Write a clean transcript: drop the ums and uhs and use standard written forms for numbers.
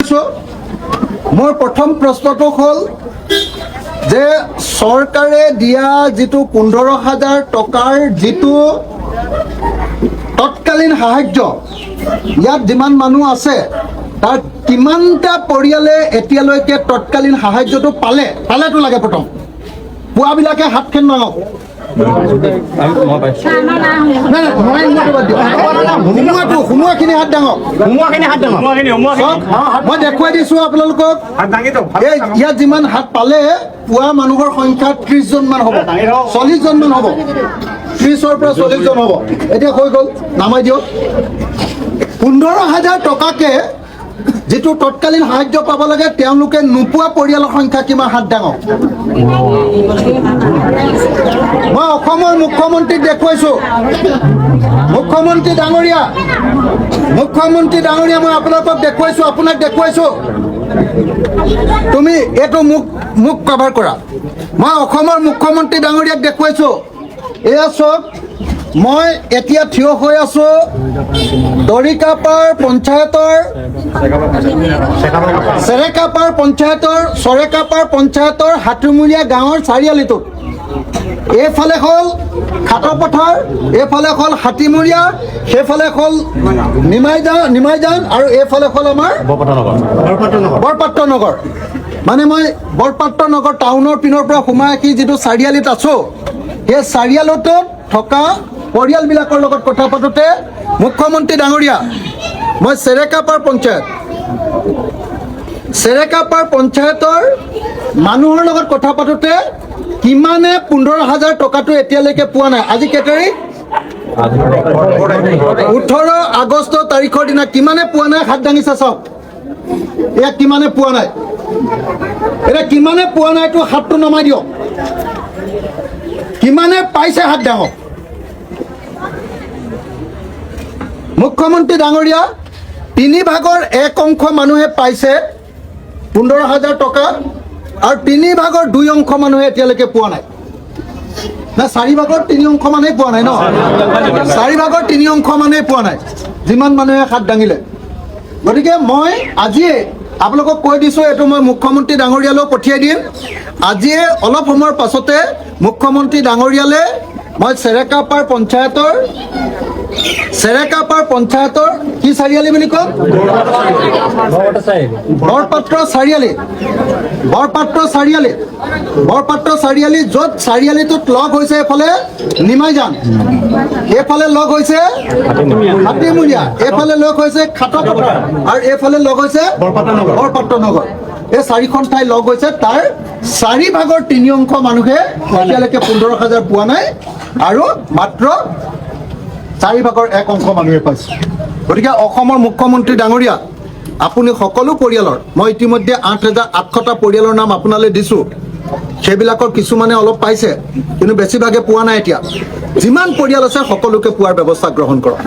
কৈছোঁ মোৰ প্ৰথম প্ৰশ্নটো হ'ল যে চৰকাৰে দিয়া যিটো 15,000 টকাৰ যিটো তৎকালীন সাহায্য ইয়াত যিমান মানুহ আছে তাৰ কিমানটা পৰিয়ালে এতিয়ালৈকে তৎকালীন সাহায্যটো পালেতো লাগে প্ৰথম পুৱাবিলাকে হাতখন দাঙক সোমোৱাখিনি হাত দাঙক মই দেখুৱাই দিছোঁ আপোনালোকক ইয়াত যিমান হাত পালে পুৱা মানুহৰ সংখ্যা 30 জনমান হ'ব 40 জনমান হ'ব 30ৰ পৰা 40 জন হ'ব এতিয়া হৈ গ'ল নামাই দিয়ক 15,000 টকাকে যেটো তৎকালীন সাহায্য পাব লাগে তেওঁলোকে নোপোৱা পৰিয়ালৰ সংখ্যা কিমান হাত ডাঙৰ মই অসমৰ মুখ্যমন্ত্ৰীক দেখুৱাইছোঁ মুখ্যমন্ত্ৰী ডাঙৰীয়া মই আপোনাক দেখুৱাইছোঁ তুমি এইটো মুখ কভাৰ কৰা মই অসমৰ মুখ্যমন্ত্ৰী ডাঙৰীয়াক দেখুৱাইছোঁ এয়া চাওক মই এতিয়া থিয় হৈ আছোঁ দৰিকাপাৰ পঞ্চায়তৰ চৰেকাপাৰ হাতুমুৰীয়া গাঁৱৰ চাৰিআলিটোত এইফালে হ'ল খাটপথাৰ এইফালে হ'ল হাতীমুৰীয়া সেইফালে হ'ল নিমাইজান আৰু এইফালে হ'ল আমাৰ বৰপাত্ৰ নগৰ মানে মই বৰপাত্ৰ নগৰ টাউনৰ পিনৰ পৰা সোমাই আহি যিটো চাৰিআলিত আছোঁ সেই চাৰিআলিটোত থকা পৰিয়ালবিলাকৰ লগত কথা পাতোঁতে মুখ্যমন্ত্ৰী ডাঙৰীয়া মই চেৰেকাপাৰ পঞ্চায়তৰ মানুহৰ লগত কথা পাতোঁতে কিমানে 15,000 টকাটো এতিয়ালৈকে পোৱা নাই আজি কেই তাৰিখ 18 আগষ্ট তাৰিখৰ দিনা কিমানে পোৱা নাই হাত দাঙিছে চাওক এয়া কিমানে পোৱা নাই এতিয়া কিমানে পোৱা নাই এইটো হাতটো নমাই দিয়ক কিমানে পাইছে হাত ডাঙক মুখ্যমন্ত্ৰী ডাঙৰীয়া 3/1 অংশ মানুহে পাইছে 15,000 টকা আৰু 3/2 অংশ মানুহে এতিয়ালৈকে পোৱা নাই না 4/3 অংশ মানুহে পোৱা নাই ন 4/3 অংশ মানুহে পোৱা নাই যিমান মানুহে হাত দাঙিলে গতিকে মই আজিয়ে আপোনালোকক কৈ দিছোঁ এইটো মই মুখ্যমন্ত্ৰী ডাঙৰীয়ালৈ পঠিয়াই দিম আজিয়ে অলপ সময়ৰ পাছতে মুখ্যমন্ত্ৰী ডাঙৰীয়ালে মই চেৰেকাপাৰ পঞ্চায়তৰ কি চাৰিআলি বুলি কম বৰপাত্ৰ চাৰিআলি য'ত চাৰিআলিটোত লগ হৈছে এইফালে নিমাইজান এইফালে লগ হৈছে হাতীমুৰীয়া এইফালে লগ হৈছে খাটপথাৰ আৰু এইফালে লগ হৈছে বৰপাত্ৰ নগৰ এই চাৰিখন ঠাই লগ হৈছে তাৰ 4/3 অংশ মানুহে এতিয়ালৈকে 15,000 পোৱা নাই আৰু মাত্ৰ 4/1 অংশ মানুহে পাইছে গতিকে অসমৰ মুখ্যমন্ত্ৰী ডাঙৰীয়া আপুনি সকলো পৰিয়ালৰ মই ইতিমধ্যে 8,800টা পৰিয়ালৰ নাম আপোনালৈ দিছোঁ সেইবিলাকৰ কিছুমানে অলপ পাইছে কিন্তু বেছিভাগে পোৱা নাই এতিয়া যিমান পৰিয়াল আছে সকলোকে পোৱাৰ ব্যৱস্থা গ্ৰহণ কৰক